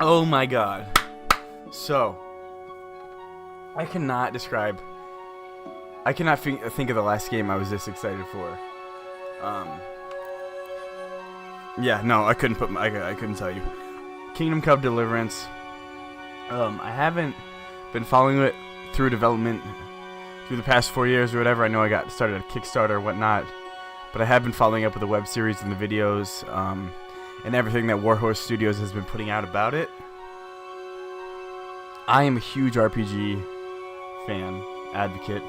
Oh my god. So, I cannot describe. I cannot think of the last game I was this excited for. Yeah, no, I couldn't I couldn't tell you. Kingdom Come Deliverance. I haven't been following it through development through the past 4 years or whatever. I know I got started at Kickstarter or whatnot, but I have been following up with the web series and the videos, and everything that Warhorse Studios has been putting out about it. I am a huge RPG fan, advocate,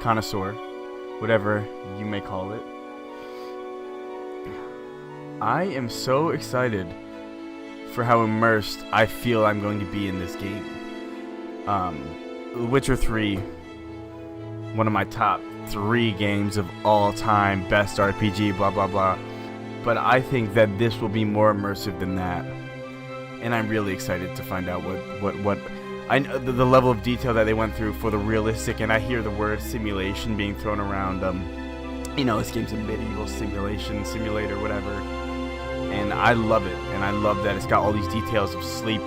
connoisseur, whatever you may call it. I am so excited for how immersed I feel I'm going to be in this game. Witcher 3, one of my top 3 games of all time, best RPG, blah blah blah. But I think that this will be more immersive than that, and I'm really excited to find out what the level of detail that they went through for the realistic. And I hear the word simulation being thrown around. This game's a medieval simulator, whatever. And I love it, and I love that it's got all these details of sleep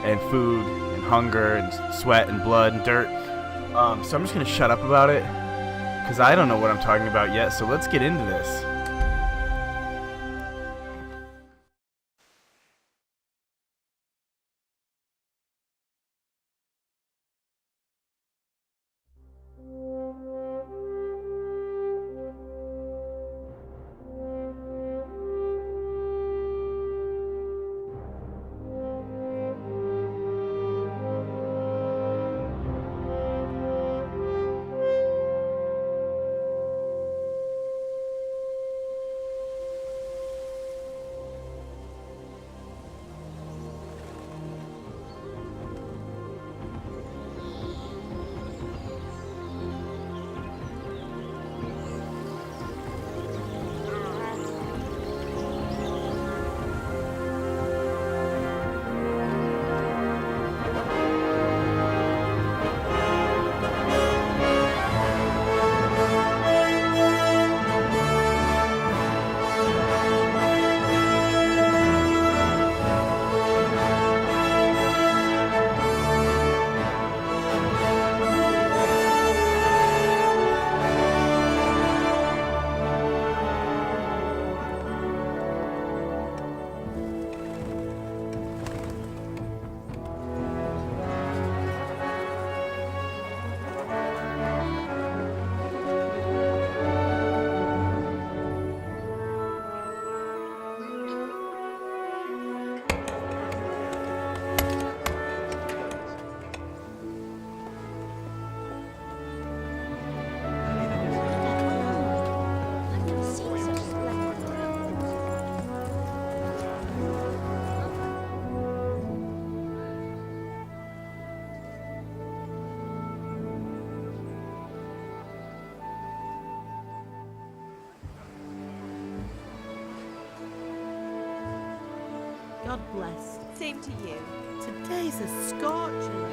and food and hunger and sweat and blood and dirt. So I'm just gonna shut up about it because I don't know what I'm talking about yet. So let's get into this. God bless. Same to you. Today's a scorcher.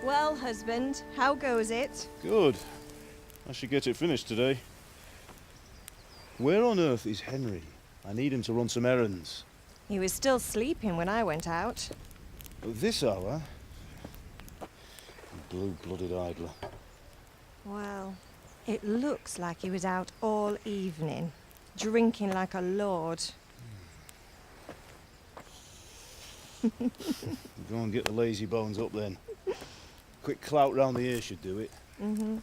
Well, husband, how goes it? Good. I should get it finished today. Where on earth is Henry? I need him to run some errands. He was still sleeping when I went out. At this hour? Blue-blooded idler. Well, it looks like he was out all evening, drinking like a lord. Go and get the lazy bones up then. Quick clout round the ear should do it. Mm-hmm.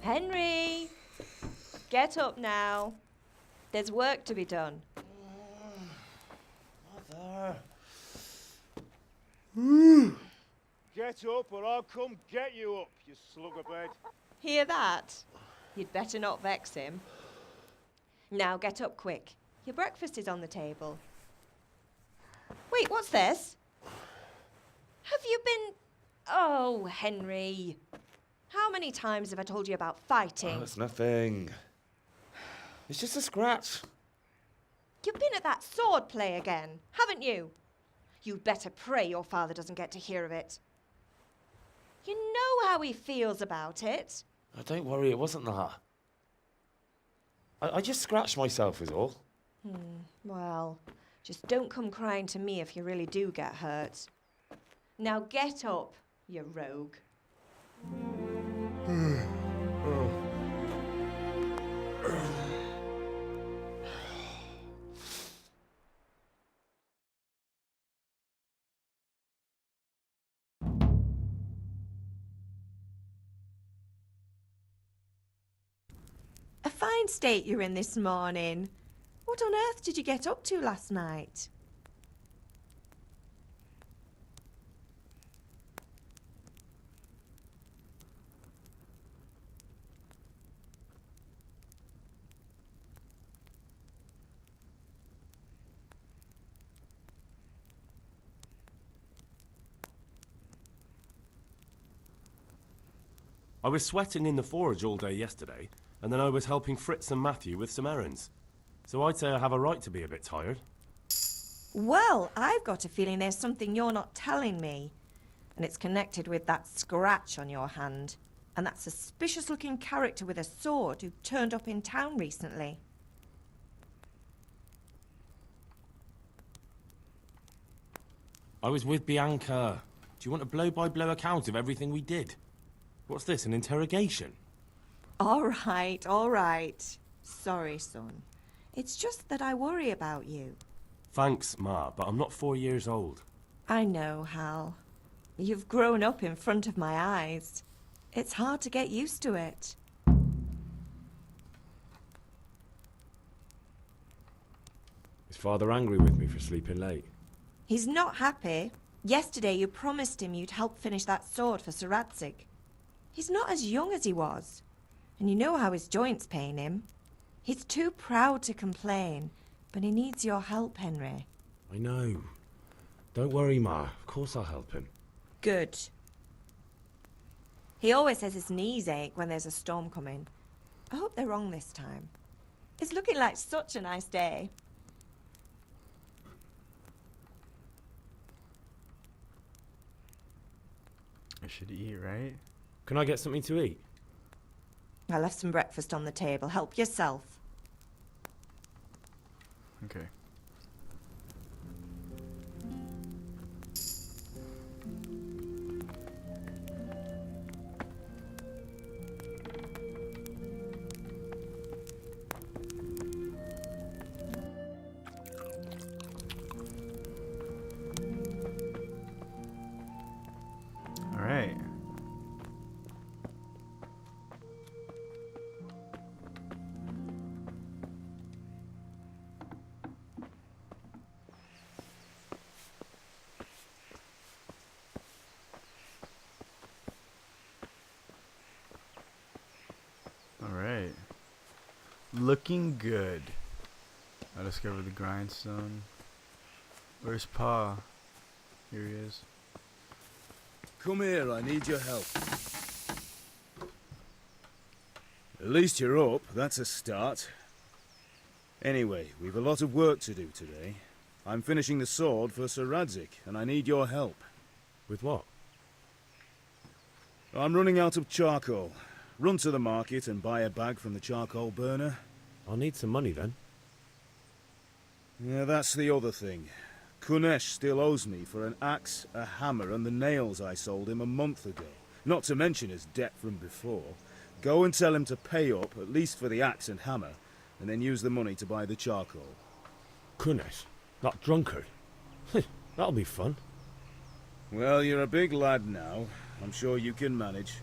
Henry! Get up now. There's work to be done. Mother! Get up or I'll come get you up, you slugabed. Hear that? You'd better not vex him. Now get up quick. Your breakfast is on the table. Wait, what's this? Have you been... Oh, Henry. How many times have I told you about fighting? Oh, it's nothing. It's just a scratch. You've been at that sword play again, haven't you? You'd better pray your father doesn't get to hear of it. You know how he feels about it. Oh, don't worry, it wasn't that. I just scratched myself is all. Well, just don't come crying to me if you really do get hurt. Now get up, you rogue. A fine state you're in this morning. What on earth did you get up to last night? I was sweating in the forge all day yesterday, and then I was helping Fritz and Matthew with some errands. So I'd say I have a right to be a bit tired. Well, I've got a feeling there's something you're not telling me. And it's connected with that scratch on your hand. And that suspicious-looking character with a sword who turned up in town recently. I was with Bianca. Do you want a blow-by-blow account of everything we did? What's this, an interrogation? All right. Sorry, son. It's just that I worry about you. Thanks, Ma, but I'm not 4 years old. I know, Hal. You've grown up in front of my eyes. It's hard to get used to it. Is Father angry with me for sleeping late? He's not happy. Yesterday you promised him you'd help finish that sword for Sir Radzig. He's not as young as he was. And you know how his joints pain him. He's too proud to complain, but he needs your help, Henry. I know. Don't worry, Ma. Of course I'll help him. Good. He always says his knees ache when there's a storm coming. I hope they're wrong this time. It's looking like such a nice day. I should eat, right? Can I get something to eat? I left some breakfast on the table. Help yourself. Okay. All right. Alright. Looking good. I discovered the grindstone. Where's Pa? Here he is. Come here, I need your help. At least you're up, that's a start. Anyway, we've a lot of work to do today. I'm finishing the sword for Sir Radzig, and I need your help. With what? I'm running out of charcoal. Run to the market and buy a bag from the charcoal burner. I'll need some money then. Yeah, that's the other thing. Kunesh still owes me for an axe, a hammer, and the nails I sold him a month ago. Not to mention his debt from before. Go and tell him to pay up, at least for the axe and hammer, and then use the money to buy the charcoal. Kunesh? That drunkard? That'll be fun. Well, you're a big lad now. I'm sure you can manage.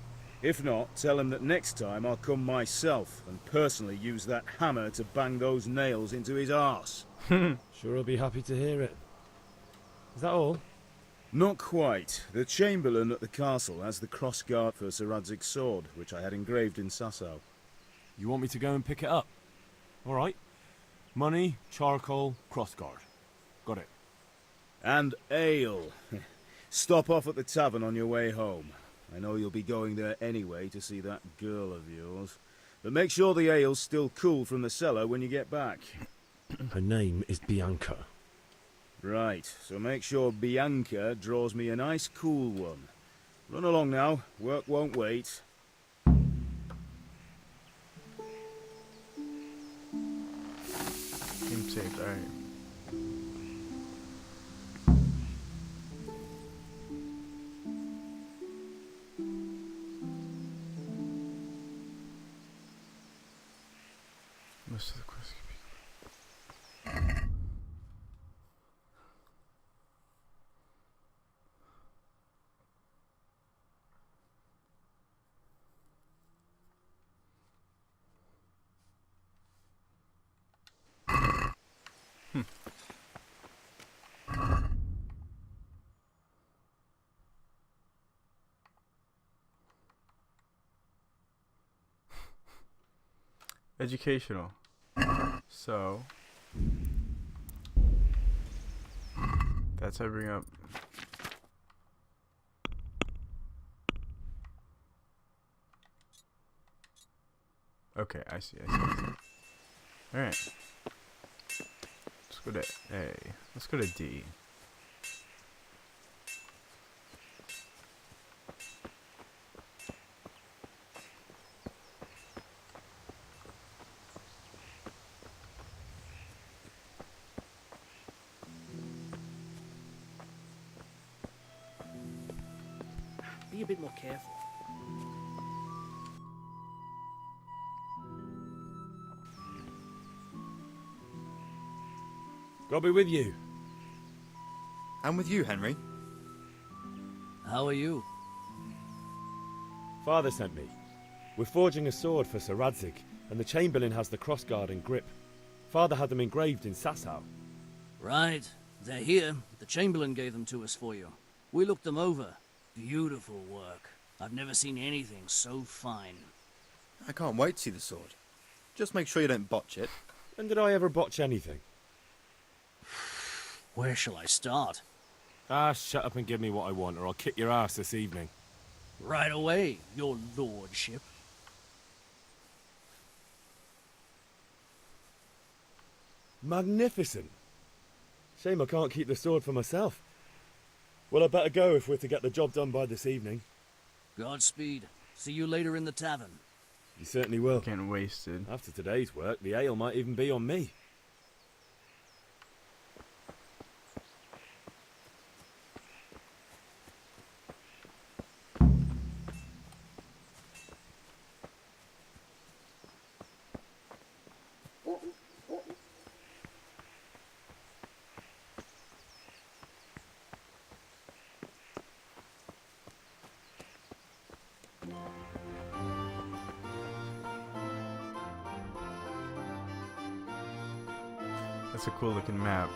If not, tell him that next time I'll come myself and personally use that hammer to bang those nails into his arse. Sure he'll be happy to hear it. Is that all? Not quite. The Chamberlain at the castle has the crossguard for Sir Radzig's sword, which I had engraved in Sasau. You want me to go and pick it up? All right. Money, charcoal, crossguard. Got it. And ale. Stop off at the tavern on your way home. I know you'll be going there anyway to see that girl of yours. But make sure the ale's still cool from the cellar when you get back. Her name is Bianca. Right, so make sure Bianca draws me a nice cool one. Run along now, work won't wait. Game saved, alright. Most of the quests can be... Educational. So that's how I bring up. Okay, I see. All right. Let's go to A. Let's go to D. Be a bit more careful. God be with you. And with you, Henry. How are you? Father sent me. We're forging a sword for Sir Radzig, and the Chamberlain has the crossguard and grip. Father had them engraved in Sasau. Right. They're here. The Chamberlain gave them to us for you. We looked them over. Beautiful work. I've never seen anything so fine. I can't wait to see the sword. Just make sure you don't botch it. When did I ever botch anything? Where shall I start? Ah, shut up and give me what I want, or I'll kick your ass this evening. Right away, your lordship. Magnificent. Shame I can't keep the sword for myself. Well, I better go if we're to get the job done by this evening. Godspeed. See you later in the tavern. You certainly will. Getting wasted. After today's work, the ale might even be on me. That's a cool looking map.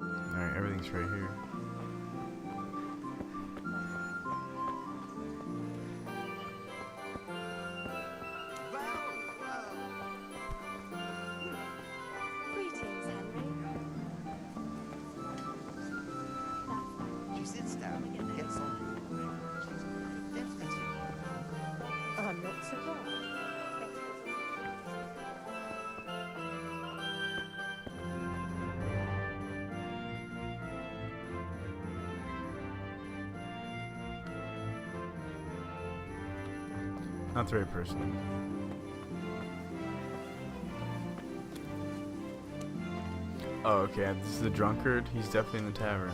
Alright, everything's right here. Greetings, Henry. She sits down and gets on. Definitely. I'm not surprised. Not the right person. Oh, okay. This is the drunkard. He's definitely in the tavern.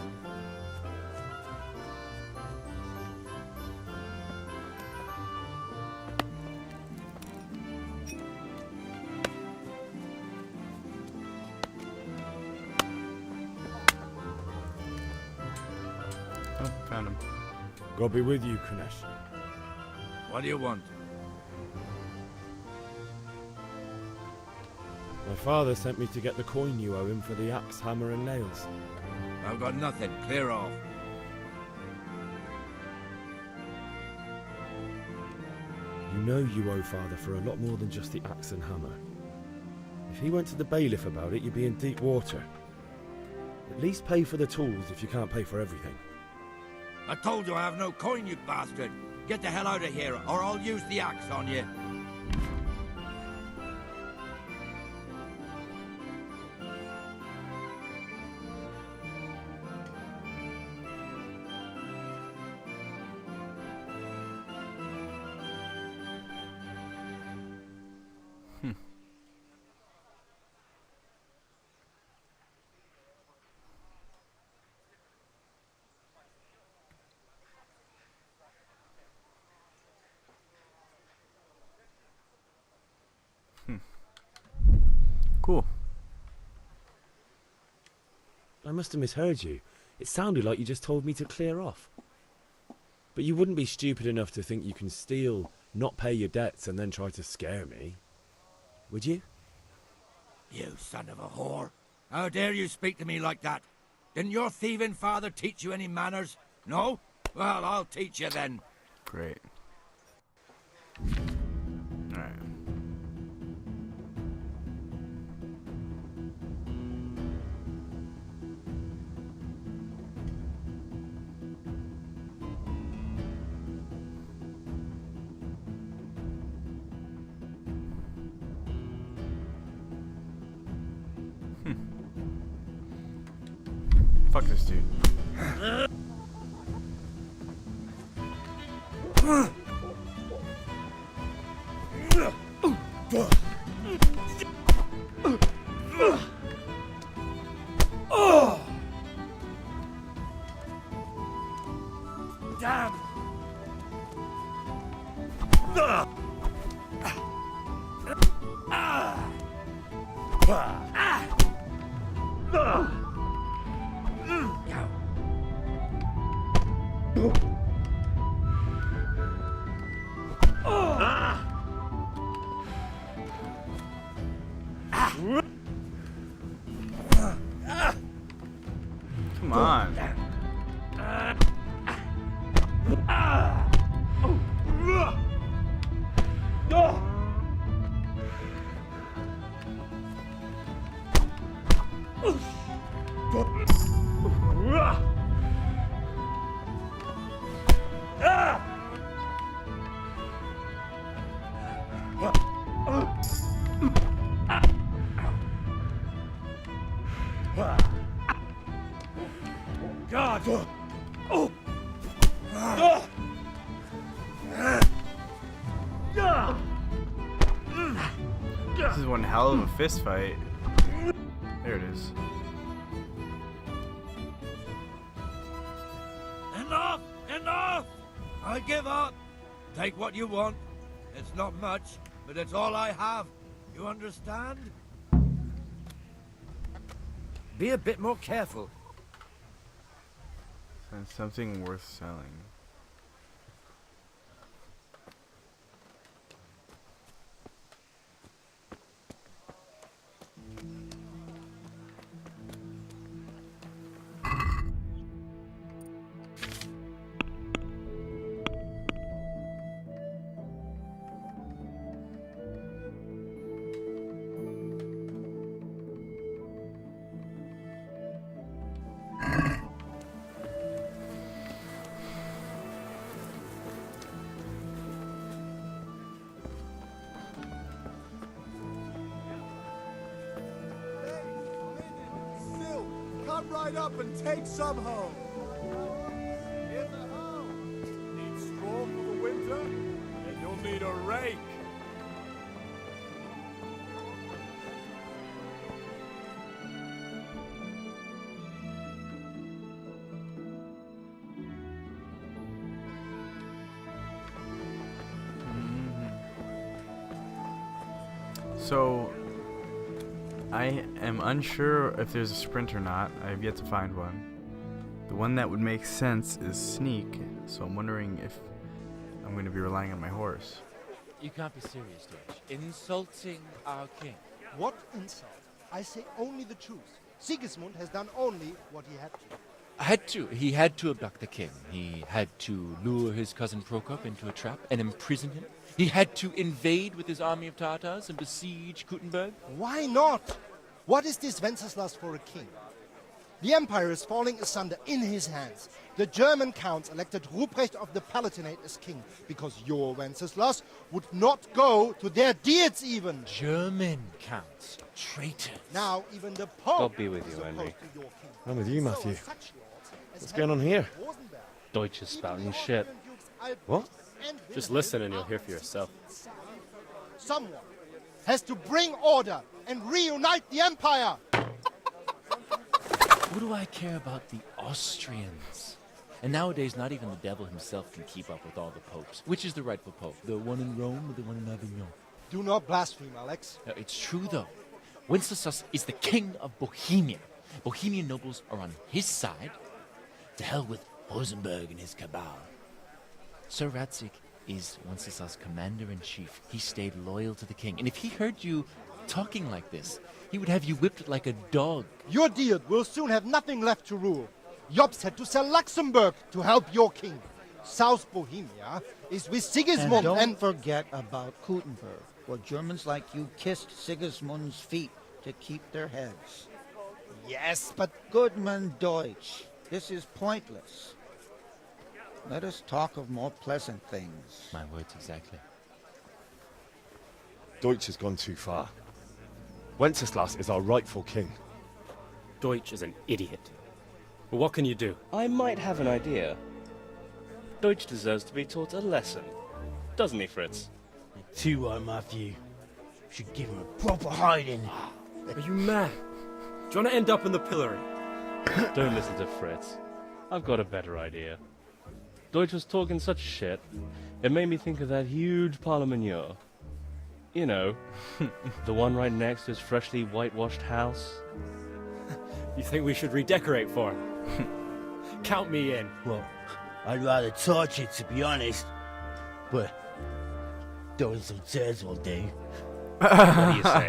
Oh, found him. God be with you, Kunesh. What do you want? My father sent me to get the coin you owe him for the axe, hammer and nails. I've got nothing. Clear off. You know you owe father for a lot more than just the axe and hammer. If he went to the bailiff about it, you'd be in deep water. At least pay for the tools if you can't pay for everything. I told you I have no coin, you bastard. Get the hell out of here, or I'll use the axe on you. Cool. I must have misheard you. It sounded like you just told me to clear off. But you wouldn't be stupid enough to think you can steal, not pay your debts, and then try to scare me. Would you? You son of a whore. How dare you speak to me like that? Didn't your thieving father teach you any manners? No? Well, I'll teach you then. Great. Alright. Fuck this dude. Damn! Come on. God! This is one hell of a fist fight. There it is. Enough! Enough! I give up. Take what you want. It's not much, but it's all I have. You understand? Be a bit more careful. Find something worth selling. Come right up and take some home. Here's a hoe. Need straw for the winter? Then you'll need a rake. So, I am unsure if there's a sprint or not. I have yet to find one. The one that would make sense is sneak, so I'm wondering if I'm going to be relying on my horse. You can't be serious, Deutsch. Insulting our king. What insult? I say only the truth. Sigismund has done only what he had to. He had to abduct the king. He had to lure his cousin Prokop into a trap and imprison him. He had to invade with his army of Tatars and besiege Kuttenberg. Why not? What is this Wenceslas for a king? The Empire is falling asunder in his hands. The German counts elected Ruprecht of the Palatinate as king because your Wenceslas would not go to their deeds even. German counts, traitors. Now even the Pope God be with you, is Henry. opposed to your king. I'm with you, Matthew. So such lords as What's going on here? Rosenberg, Deutsch is spouting shit. What? and Just Wilhelm listen and you'll hear for are yourself. Someone has to bring order and reunite the Empire. What do I care about the Austrians? And nowadays, not even the devil himself can keep up with all the popes. Which is the rightful pope? The one in Rome or the one in Avignon? Do not blaspheme, Alex. No, it's true, though. Wenceslas is the king of Bohemia. Bohemian nobles are on his side. To hell with Rosenberg and his cabal. Sir Radzik is Wenceslas' commander-in-chief. He stayed loyal to the king. And if he heard you talking like this, he would have you whipped like a dog. Your Diet will soon have nothing left to rule. Jobst had to sell Luxembourg to help your king. South Bohemia is with Sigismund And don't forget about Kuttenberg, where Germans like you kissed Sigismund's feet to keep their heads. Yes, but... Goodman Deutsch, this is pointless. Let us talk of more pleasant things. My words exactly. Deutsch has gone too far. Wenceslas is our rightful king. Deutsch is an idiot. But what can you do? I might have an idea. Deutsch deserves to be taught a lesson. Doesn't he, Fritz? Too right, Matthew. Should give him a proper hiding. Are you mad? Do you want to end up in the pillory? Don't listen to Fritz. I've got a better idea. Deutsch was talking such shit, it made me think of that huge parliament. You know, the one right next to his freshly whitewashed house. You think we should redecorate for him? Count me in. Well, I'd rather torch it, to be honest. But throwing some tears will do. What do you say,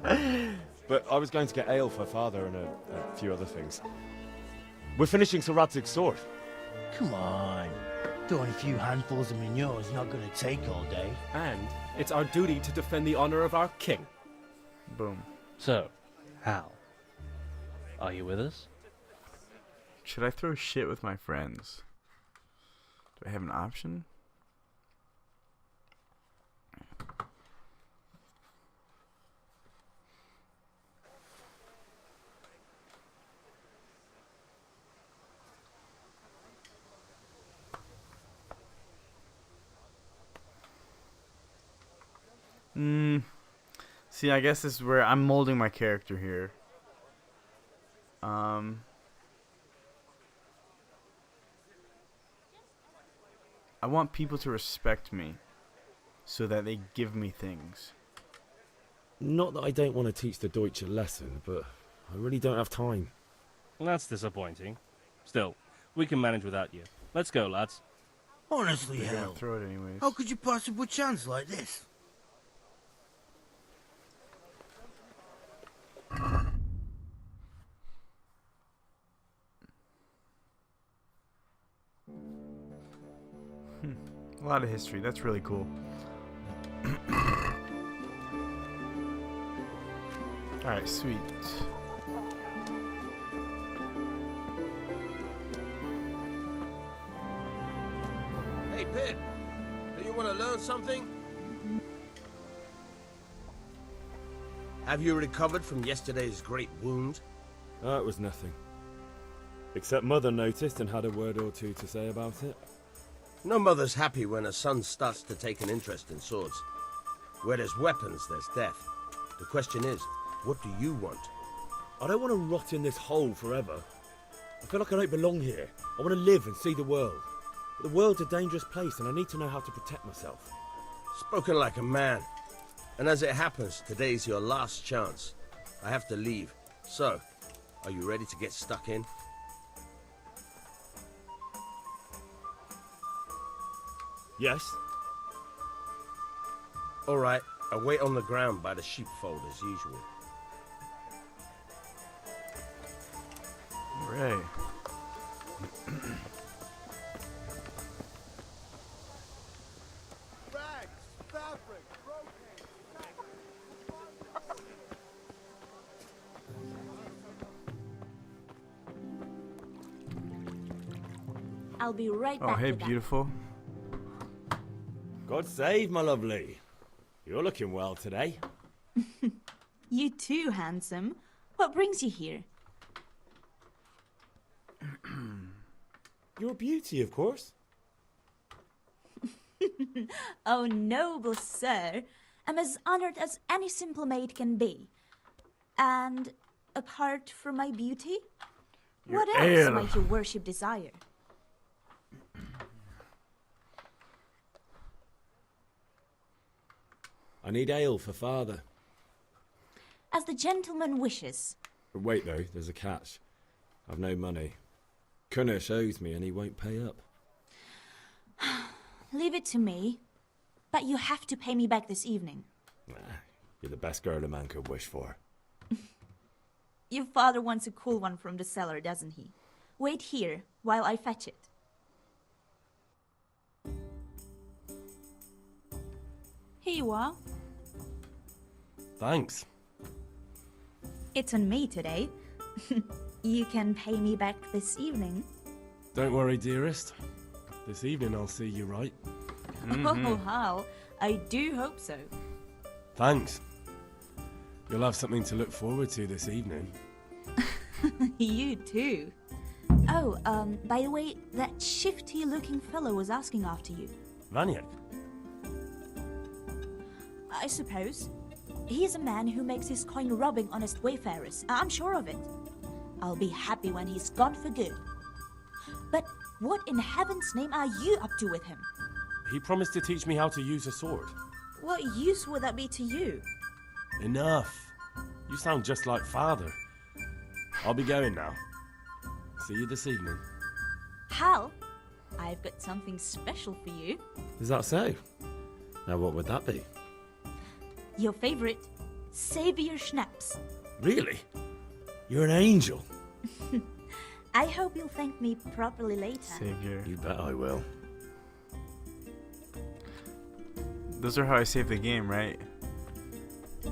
Henry? But I was going to get ale for father and a few other things. We're finishing Sir Radzig's sword. Come on. Throwing a few handfuls of manure is not going to take all day. And it's our duty to defend the honor of our king. Boom. So, Hal, are you with us? Should I throw shit with my friends? Do I have an option? See, I guess this is where I'm molding my character here. I want people to respect me so that they give me things. Not that I don't want to teach the Deutsch a lesson, but I really don't have time. That's disappointing. Still, we can manage without you. Let's go, lads. Honestly, They're gonna hell. throw it anyways. How could you pass up a chance like this? A lot of history. That's really cool. Alright, sweet. Hey, Pip. Do you want to learn something? Have you recovered from yesterday's great wound? It was nothing. Except Mother noticed and had a word or two to say about it. No mother's happy when her son starts to take an interest in swords. Where there's weapons, there's death. The question is, what do you want? I don't want to rot in this hole forever. I feel like I don't belong here. I want to live and see the world. But the world's a dangerous place and I need to know how to protect myself. Spoken like a man. And as it happens, today's your last chance. I have to leave. So, are you ready to get stuck in? Yes. All right, I'll wait on the ground by the sheepfold as usual. Alright. I'll be right Oh, back. hey, with that. beautiful. God save, my lovely. You're looking well today. You too, handsome. What brings you here? Your beauty, of course. Oh, noble sir. I'm as honored as any simple maid can be. And apart from my beauty, what else ale. might your worship desire? I need ale for father. As the gentleman wishes. But wait, though, there's a catch. I've no money. Kunesh owes me and he won't pay up. Leave it to me. But you have to pay me back this evening. Nah, you're the best girl a man could wish for. Your father wants a cool one from the cellar, doesn't he? Wait here while I fetch it. Here you are. Thanks. It's on me today. You can pay me back this evening. Don't worry, dearest. This evening I'll see you right. Oh, Hal, I do hope so. Thanks. You'll have something to look forward to this evening. You too. Oh, by the way, that shifty-looking fellow was asking after you. Vanyek? I suppose. He's a man who makes his coin robbing honest wayfarers. I'm sure of it. I'll be happy when he's gone for good. But what in heaven's name are you up to with him? He promised to teach me how to use a sword. What use would that be to you? Enough. You sound just like father. I'll be going now. See you this evening. Hal, I've got something special for you. Is that so? Now what would that be? Your favorite, Savior Schnapps. Really? You're an angel. I hope you'll thank me properly later. Savior. You bet I will. Those are how I save the game, right? If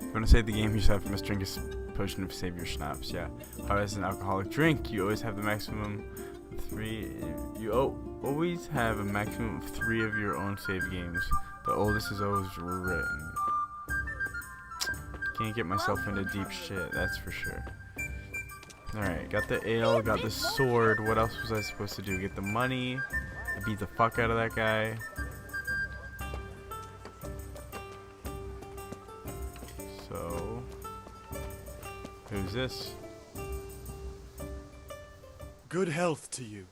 you want to save the game, you just have to drink a potion of Savior Schnapps. Yeah. How does an alcoholic drink? You always have the maximum of 3. You always have a maximum of 3 of your own save games. The oldest is always written. Can't get myself into deep shit, that's for sure. Alright, got the ale, got the sword. What else was I supposed to do? Get the money. I beat the fuck out of that guy. So, who's this? Good health to you.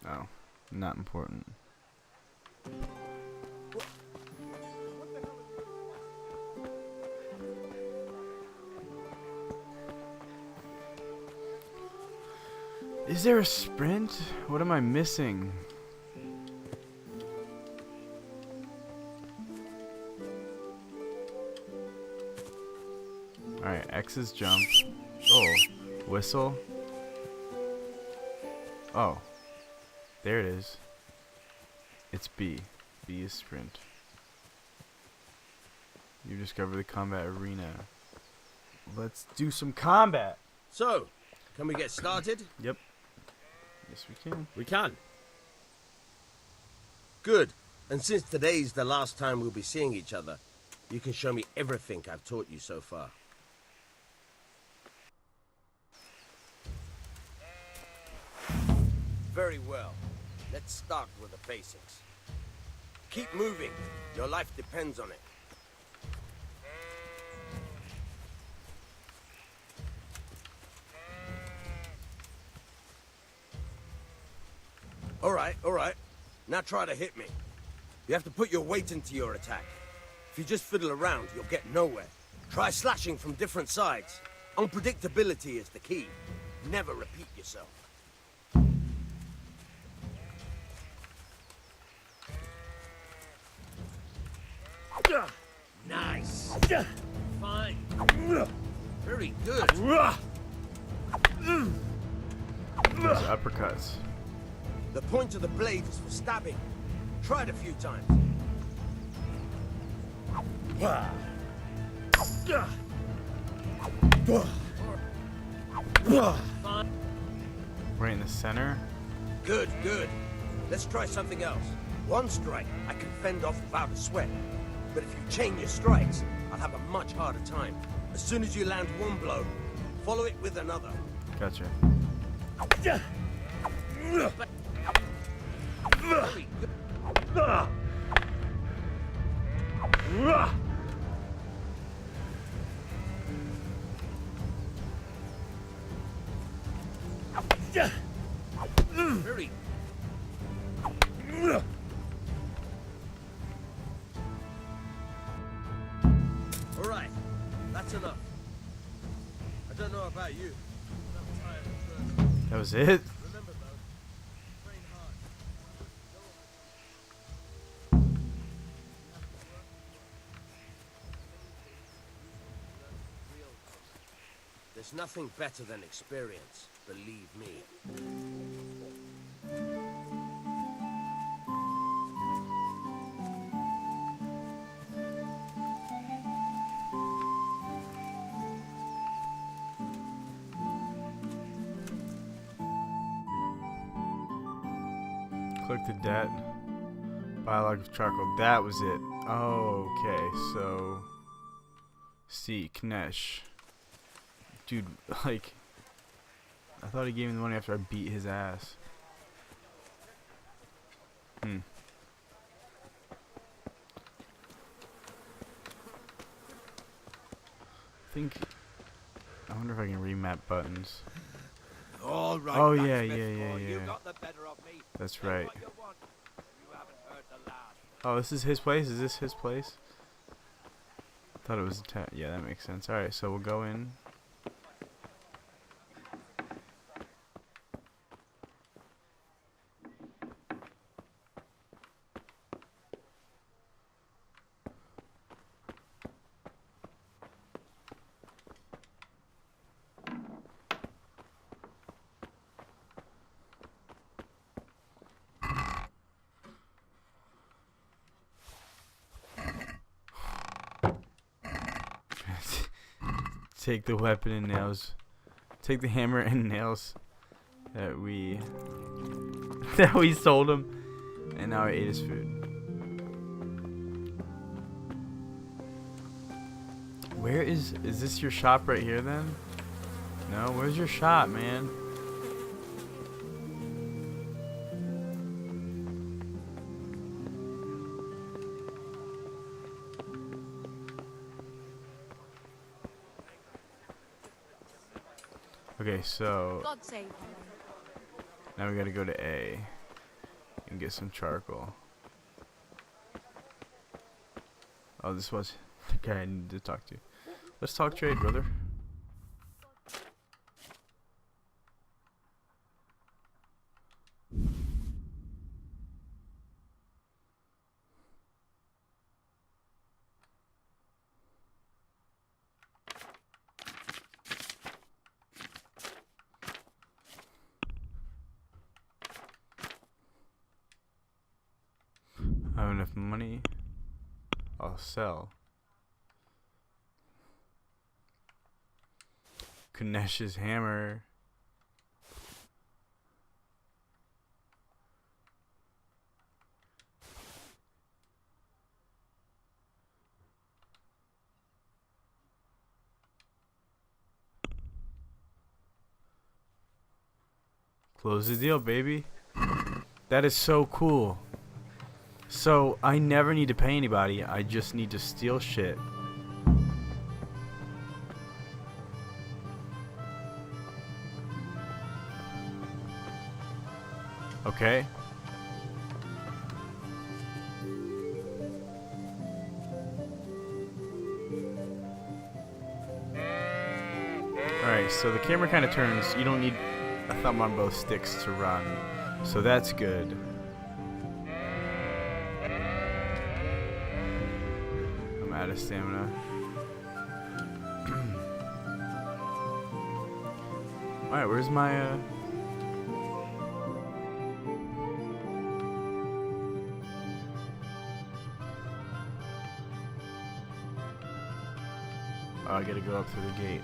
Oh, not important. Is there a sprint? What am I missing? Alright, X is jump. Oh, whistle. Oh, there it is. It's B. B is sprint. You discover the combat arena. Let's do some combat. So, can we get started? Yep. Yes, we can. We can. Good. And since today's the last time we'll be seeing each other, you can show me everything I've taught you so far. Very well. Let's start with the basics. Keep moving. Your life depends on it. All right. Now try to hit me. You have to put your weight into your attack. If you just fiddle around, you'll get nowhere. Try slashing from different sides. Unpredictability is the key. Never repeat yourself. Nice. Fine. Very good. Those uppercuts. The point of the blade is for stabbing. Try it a few times. Right in the center? Good, good. Let's try something else. One strike, I can fend off without a sweat. But if you chain your strikes, I'll have a much harder time. As soon as you land one blow, follow it with another. Gotcha. Very good. Very. All right, that's enough. I don't know about you, but I'm tired of trust. That was it? Remember though, train hard. There's nothing better than experience, believe me. Click the debt. Dialog of charcoal. That was it. Oh, okay, so see, Knesh. Dude, like, I thought he gave me the money after I beat his ass. I think, I wonder if I can remap buttons. All right, oh yeah, blacksmith, yeah. you got the better of me. That's Take right. what you want. You haven't heard the last. Oh, this is his place? Is this his place? I thought it was yeah, that makes sense. Alright, so we'll go in. Take the weapon and nails. Take the hammer and nails that we sold him, and now I ate his food. Where is this your shop right here then? No, where's your shop, man? Okay, so God save him. now we gotta go to A and get some charcoal. Oh, this was the guy I needed to talk to. Let's talk trade, brother. I have enough money. I'll sell. Kanesh's hammer. Close the deal, baby. That is so cool. So, I never need to pay anybody, I just need to steal shit. Okay. Alright, so the camera kind of turns. You don't need a thumb on both sticks to run. So that's good. I'm out of stamina. Alright, where's my oh, I gotta go up through the gate.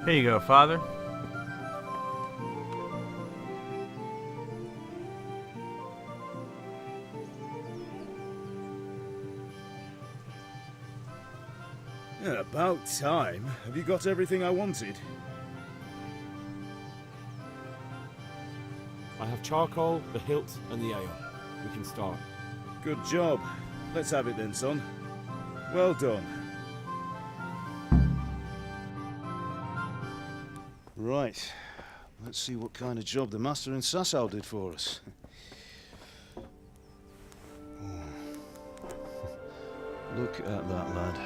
Here you go, Father. Yeah, about time. Have you got everything I wanted? I have charcoal, the hilt, and the ale. We can start. Good job. Let's have it then, son. Well done. Right. Let's see what kind of job the master in Sasau did for us. Look at that, lad.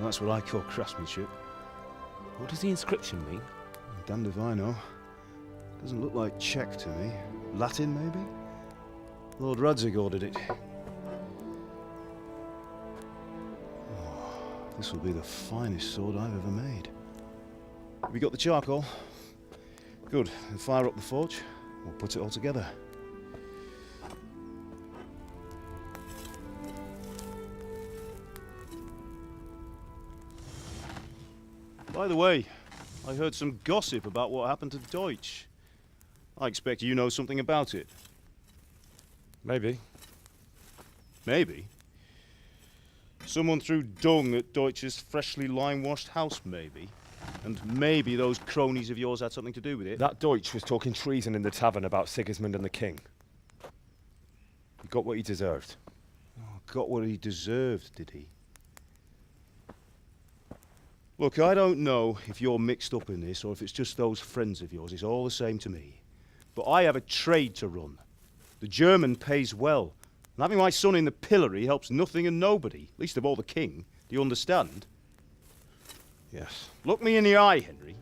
That's what I call craftsmanship. What does the inscription mean? Damned if I know. Doesn't look like Czech to me. Latin, maybe? Lord Radzig ordered it. Oh, this will be the finest sword I've ever made. Have you got the charcoal? Good. Then fire up the forge. We'll put it all together. By the way, I heard some gossip about what happened to Deutsch. I expect you know something about it. Maybe. Maybe? Someone threw dung at Deutsch's freshly lime-washed house, maybe? And maybe those cronies of yours had something to do with it? That Deutsch was talking treason in the tavern about Sigismund and the king. He got what he deserved. Oh, got what he deserved, did he? Look, I don't know if you're mixed up in this or if it's just those friends of yours. It's all the same to me. But I have a trade to run. The German pays well. And having my son in the pillory helps nothing and nobody, least of all the king. Do you understand? Yes. Look me in the eye, Henry.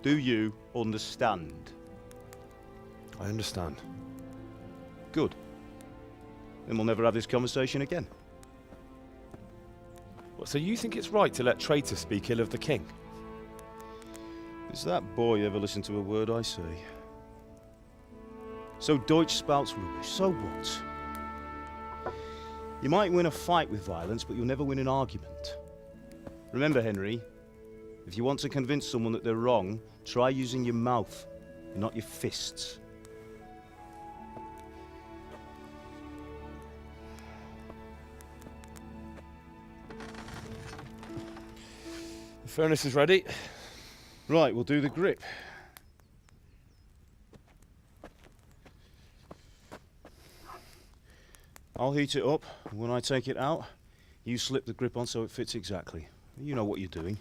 Do you understand? I understand. Good. Then we'll never have this conversation again. What, so you think it's right to let traitors speak ill of the king? Does that boy ever listen to a word I say? So Deutsch spouts rubbish, so what? You might win a fight with violence, but you'll never win an argument. Remember, Henry, if you want to convince someone that they're wrong, try using your mouth, and not your fists. The furnace is ready. Right, we'll do the grip. I'll heat it up, and when I take it out, you slip the grip on so it fits exactly. You know what you're doing.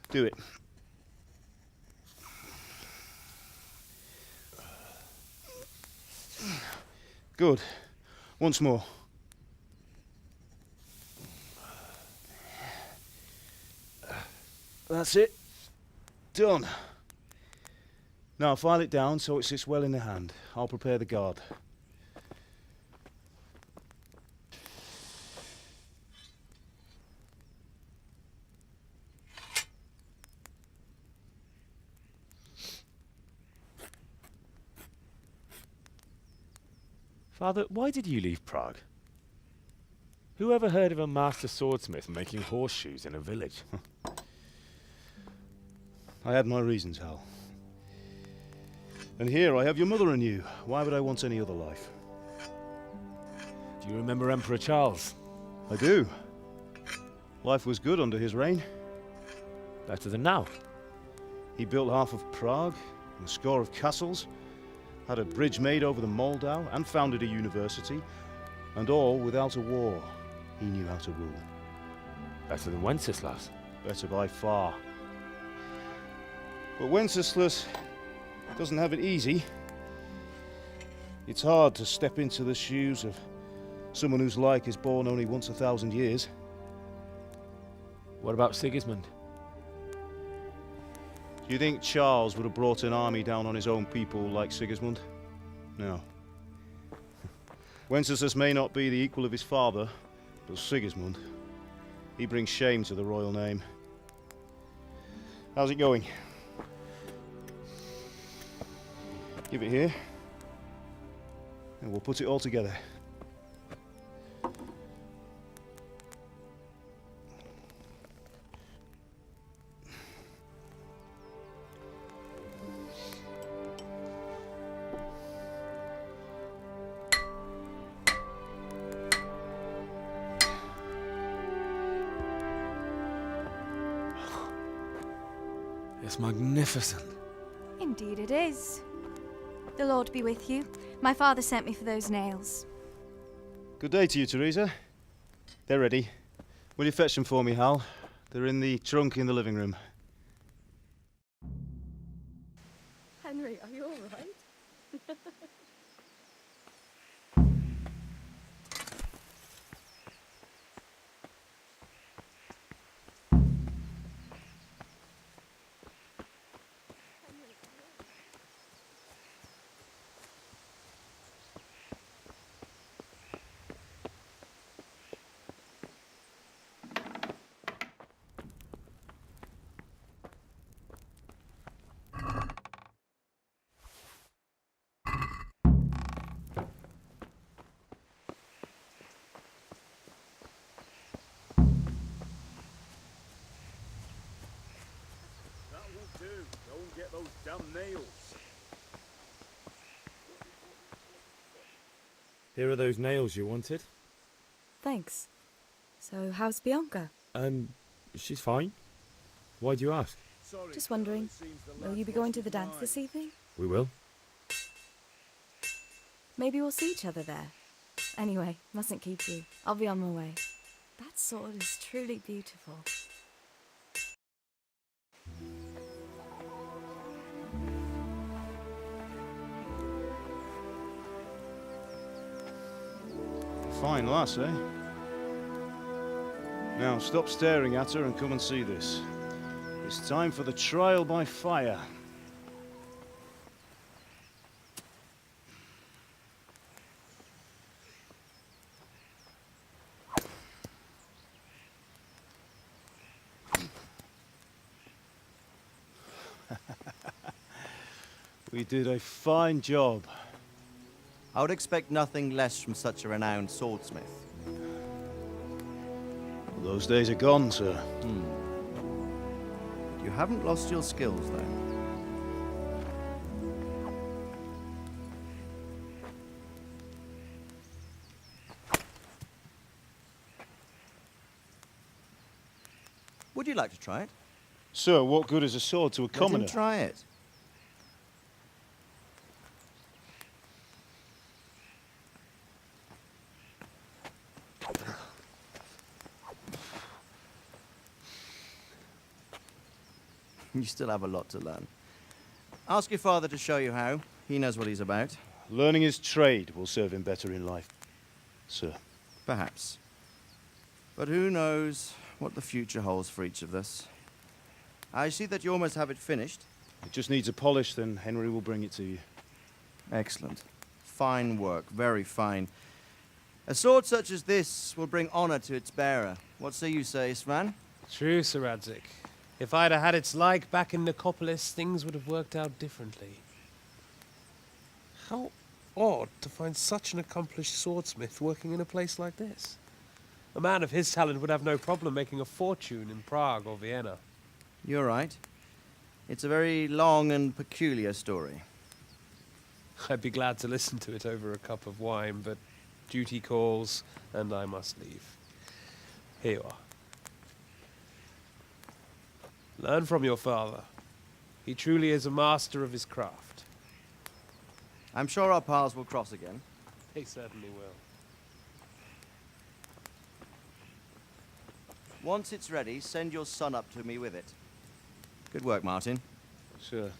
Do it. Good. Once more. That's it. Done. Now file it down so it sits well in the hand. I'll prepare the guard. Father, why did you leave Prague? Who ever heard of a master swordsmith making horseshoes in a village? I had my reasons, Hal. And here I have your mother and you. Why would I want any other life? Do you remember Emperor Charles? I do. Life was good under his reign. Better than now. He built half of Prague, and a score of castles, had a bridge made over the Moldau, and founded a university, and all without a war. He knew how to rule. Better than Wenceslas. Better by far. But Wenceslas doesn't have it easy. It's hard to step into the shoes of someone whose like is born only once 1,000 years. What about Sigismund? Do you think Charles would have brought an army down on his own people like Sigismund? No. Wenceslas may not be the equal of his father, but Sigismund, he brings shame to the royal name. How's it going? Give it here. And we'll put it all together. It's magnificent. Indeed it is. The Lord be with you. My father sent me for those nails. Good day to you, Teresa. They're ready. Will you fetch them for me, Hal? They're in the trunk in the living room. Henry, are you all right? Go and get those damn nails. Here are those nails you wanted. Thanks. So, how's Bianca? She's fine. Why do you ask? Just wondering, will you be going to the dance this evening? We will. Maybe we'll see each other there. Anyway, mustn't keep you. I'll be on my way. That sword is truly beautiful. Fine lass, eh? Now, stop staring at her and come and see this. It's time for the trial by fire. We did a fine job. I would expect nothing less from such a renowned swordsmith. Well, those days are gone, sir. You haven't lost your skills, though. Would you like to try it? Sir, what good is a sword to a commoner? Let him try it. You still have a lot to learn. Ask your father to show you how. He knows what he's about. Learning his trade will serve him better in life, sir. Perhaps. But who knows what the future holds for each of us. I see that you almost have it finished. It just needs a polish, then Henry will bring it to you. Excellent. Fine work, very fine. A sword such as this will bring honor to its bearer. What say you, Svan? True, Sir Radzik. If I'd have had its like back in Nicopolis, things would have worked out differently. How odd to find such an accomplished swordsmith working in a place like this. A man of his talent would have no problem making a fortune in Prague or Vienna. You're right. It's a very long and peculiar story. I'd be glad to listen to it over a cup of wine, but duty calls, and I must leave. Here you are. Learn from your father. He truly is a master of his craft. I'm sure our paths will cross again. He certainly will. Once it's ready, send your son up to me with it. Good work, Martin. Sure.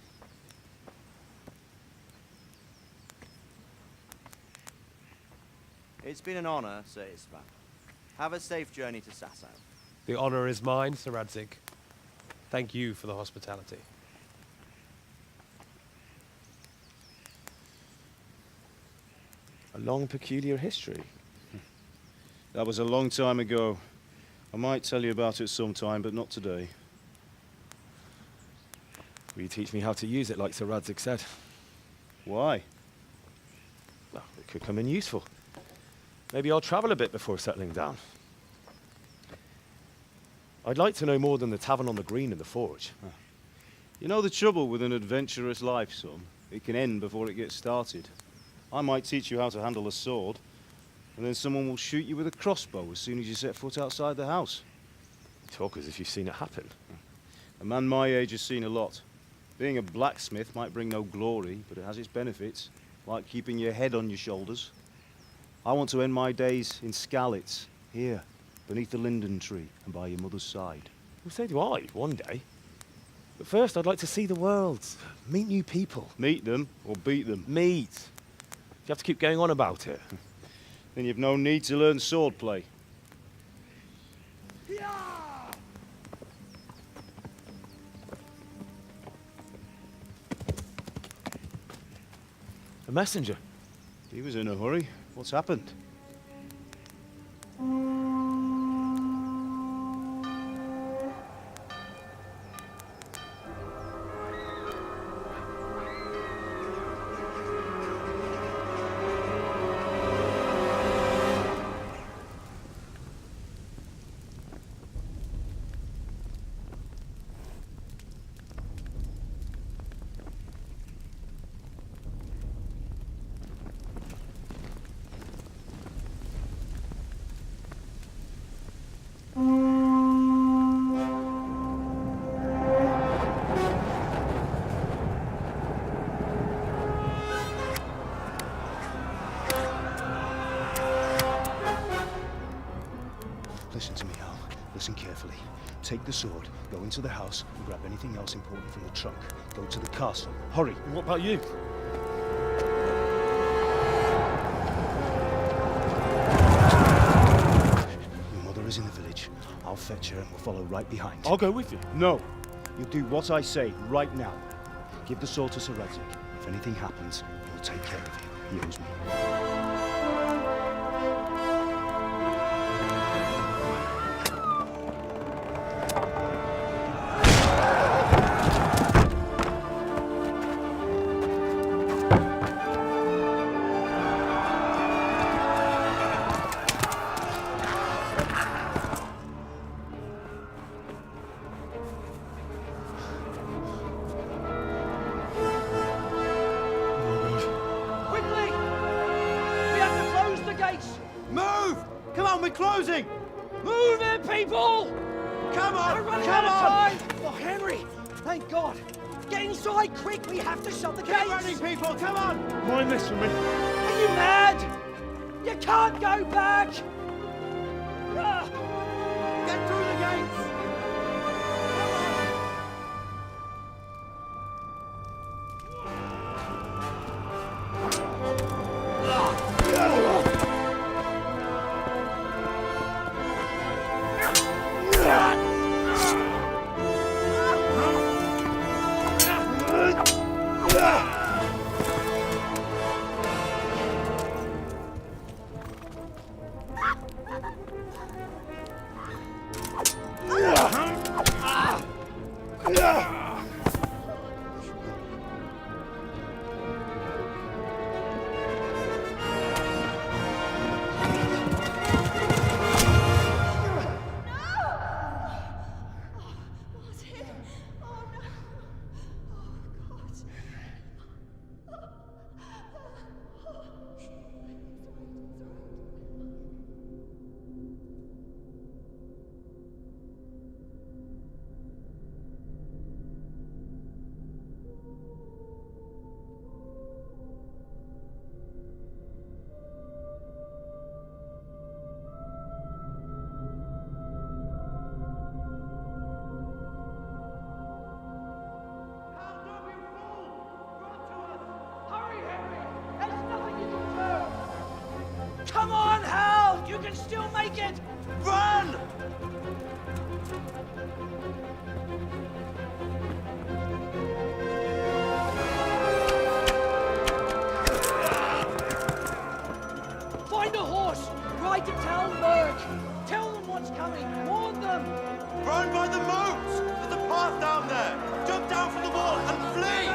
It's been an honor, Sir Isvan. Have a safe journey to Sasau. The honor is mine, Sir Radzik. Thank you for the hospitality. A long, peculiar history. That was a long time ago. I might tell you about it sometime, but not today. Will you teach me how to use it, like Sir Radzik said? Why? Well, it could come in useful. Maybe I'll travel a bit before settling down. I'd like to know more than the tavern on the green and the forge. You know the trouble with an adventurous life, son? It can end before it gets started. I might teach you how to handle a sword, and then someone will shoot you with a crossbow as soon as you set foot outside the house. You talk as if you've seen it happen. A man my age has seen a lot. Being a blacksmith might bring no glory, but it has its benefits, like keeping your head on your shoulders. I want to end my days in Skalitz, here, beneath the linden tree and by your mother's side. Well, so do I, one day. But first, I'd like to see the world, meet new people. Meet them or beat them? Meet. You have to keep going on about it. Then you've no need to learn swordplay. A messenger. He was in a hurry. What's happened? Listen to me, Al. Listen carefully. Take the sword, go into the house, and grab anything else important from the trunk. Go to the castle. Hurry! What about you? Your mother is in the village. I'll fetch her and we'll follow right behind. I'll go with you. No! You'll do what I say right now. Give the sword to Sir Radzik. If anything happens, he'll take care of you. He owes me. Closing! Move it, people! Come on! We're running Come out of on! time! Oh, Henry! Thank God! Get inside, quick! We have to shut the gates! Get running, people! Come on! Mind this for me. Are you mad? You can't go back! Ah. Get through the gates! Come on, Hal! You can still make it! Run! Find a horse! Ride to Talmberg! Tell them what's coming! Warn them! Run by the moat! There's a path down there! Jump down from the wall and flee!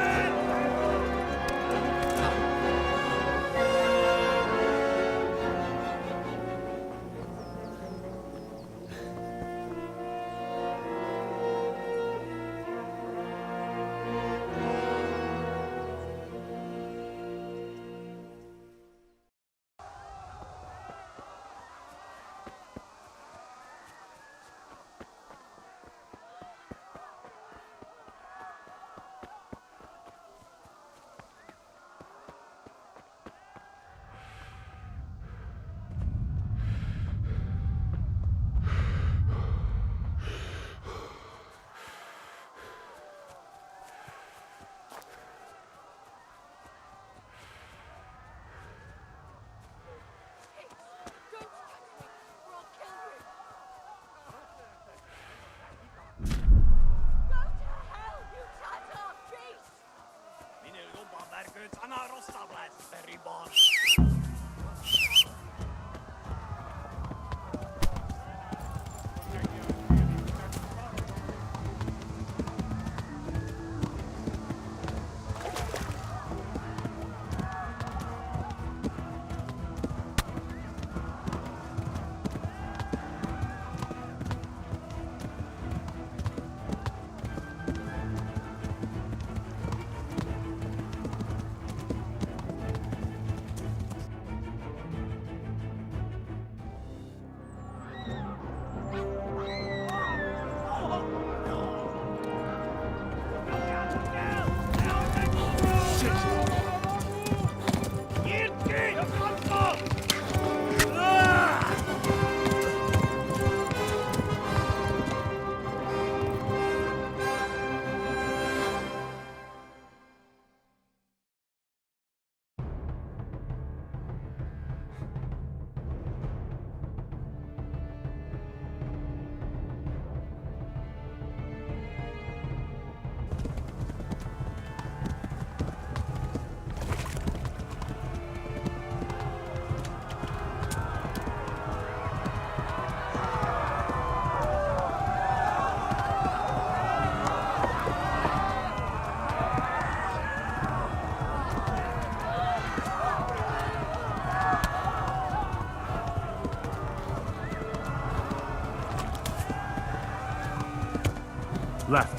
Left.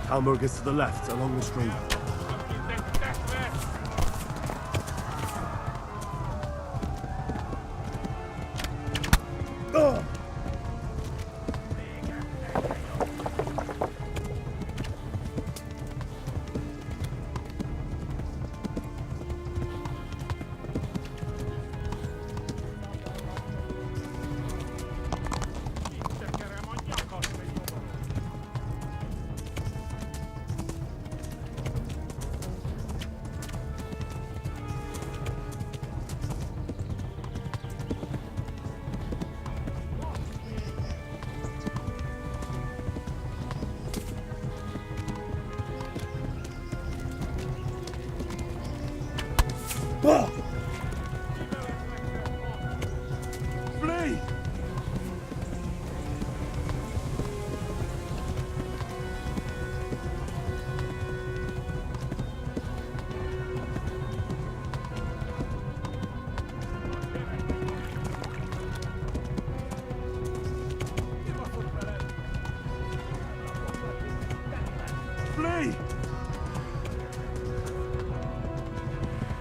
Hamburg is to the left, along the stream. Flee!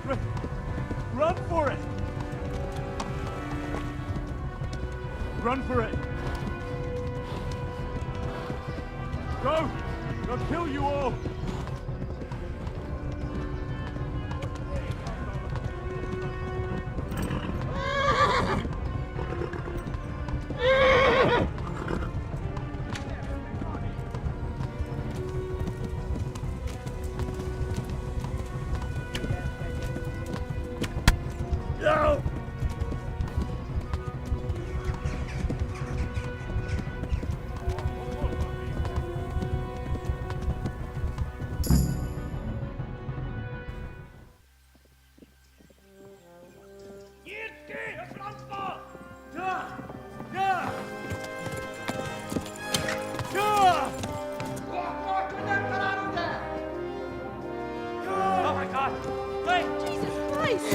Flee! Run for it! Run for it! Go! They'll kill you all! No! Oh my God! Wait! Jesus Christ!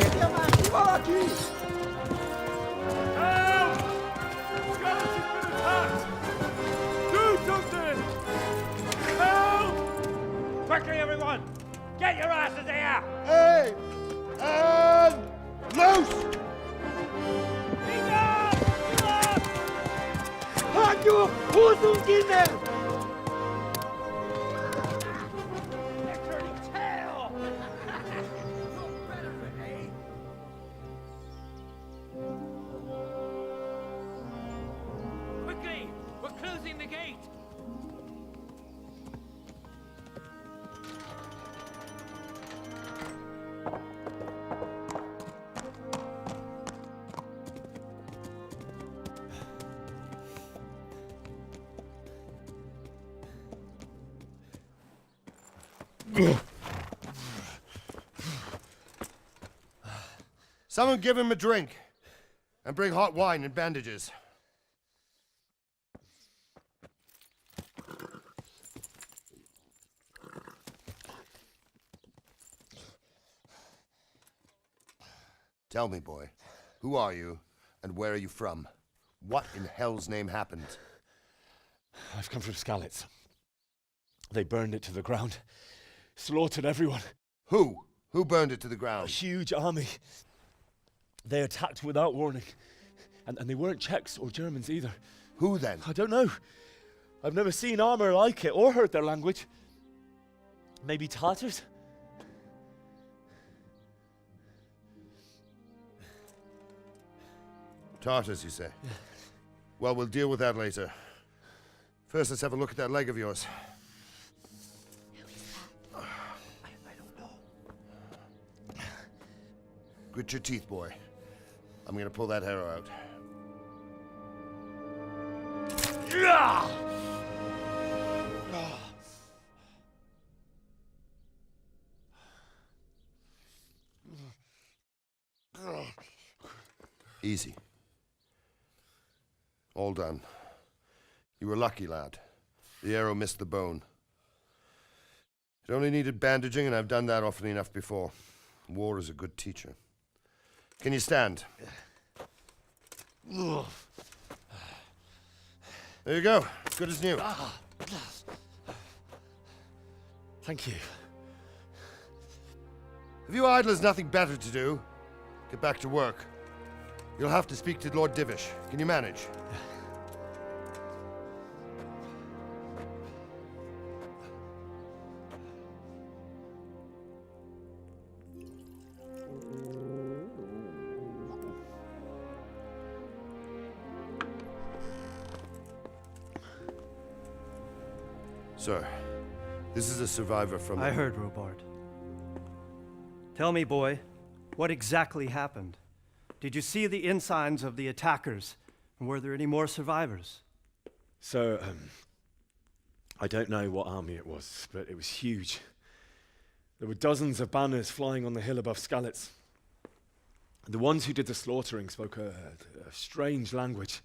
Help! Skalitz has been attacked! Do something! Help! Quickly, everyone! Get your asses here! Hey! And loose! Halt your Hosen inne! Quickly! We're closing the gate! Someone give him a drink. And bring hot wine and bandages. Tell me, boy, who are you and where are you from? What in hell's name happened? I've come from Skalitz. They burned it to the ground. Slaughtered everyone. Who? Who burned it to the ground? A huge army. They attacked without warning. And they weren't Czechs or Germans either. Who then? I don't know. I've never seen armor like it or heard their language. Maybe Tatars? Tartars, you say? Yeah. Well, we'll deal with that later. First, let's have a look at that leg of yours. I don't know. Grit your teeth, boy. I'm gonna pull that arrow out. Easy. All done. You were lucky, lad. The arrow missed the bone. It only needed bandaging, and I've done that often enough before. War is a good teacher. Can you stand? There you go. Good as new. Thank you. If you idlers nothing better to do, get back to work. You'll have to speak to Lord Divish. Can you manage? Sir, this is a survivor from... I heard, Robard. Tell me, boy, what exactly happened? Did you see the ensigns of the attackers? And were there any more survivors? So, I don't know what army it was, but it was huge. There were dozens of banners flying on the hill above Skalitz. The ones who did the slaughtering spoke a strange language.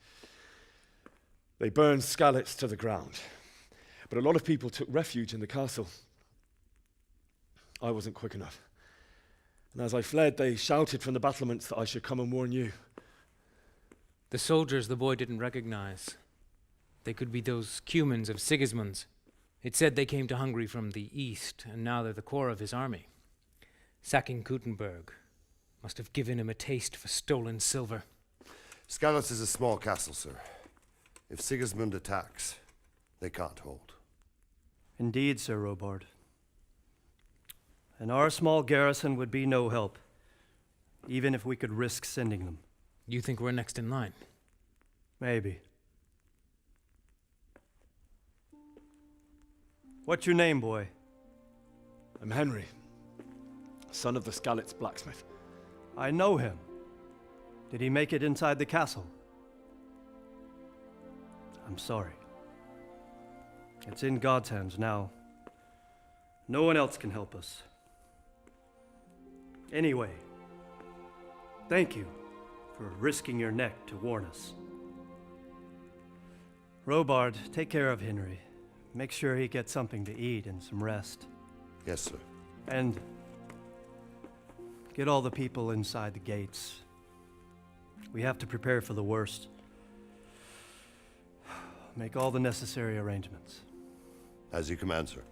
They burned Skalitz to the ground. But a lot of people took refuge in the castle. I wasn't quick enough. And as I fled, they shouted from the battlements that I should come and warn you. The soldiers the boy didn't recognize. They could be those Cumans of Sigismund's. It said they came to Hungary from the east, and now they're the core of his army. Sacking Gutenberg must have given him a taste for stolen silver. Skalitz is a small castle, sir. If Sigismund attacks, they can't hold. Indeed, Sir Robard. And our small garrison would be no help, even if we could risk sending them. You think we're next in line? Maybe. What's your name, boy? I'm Henry, son of the Skalitz blacksmith. I know him. Did he make it inside the castle? I'm sorry. It's in God's hands now. No one else can help us. Anyway, thank you for risking your neck to warn us. Robard, take care of Henry. Make sure he gets something to eat and some rest. Yes, sir. And get all the people inside the gates. We have to prepare for the worst. Make all the necessary arrangements. As you command, sir.